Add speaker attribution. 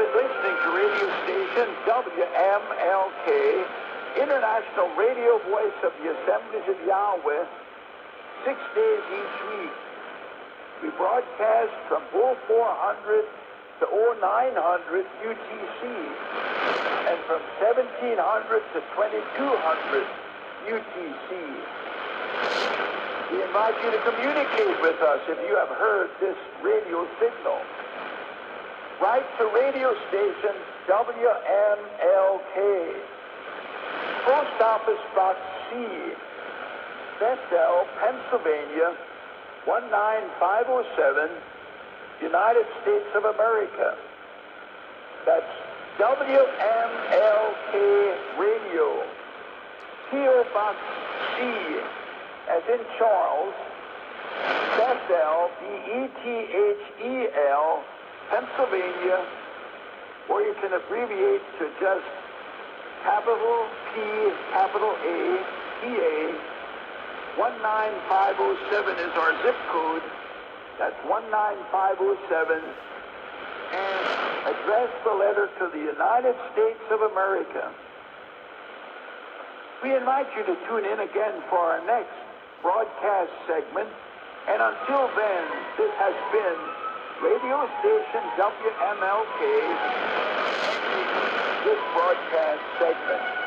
Speaker 1: been listening to radio station WMLK, International Radio Voice of the Assemblies of Yahweh, 6 days each week. We broadcast from 0400 to 0900 UTC, and from 1700 to 2200 UTC. We invite you to communicate with us if you have heard this radio signal. Write to radio station WMLK, Post Office Box C, Bethel, Pennsylvania, 19507, United States of America. That's WMLK Radio, P.O. Box C, as in Charles, Bethel, Bethel, Pennsylvania, or you can abbreviate to just capital P, capital A, PA. 19507 is our zip code. That's 19507. And address the letter to the United States of America. We invite you to tune in again for our next broadcast segment. And until then, this has been radio station WMLK, this broadcast segment.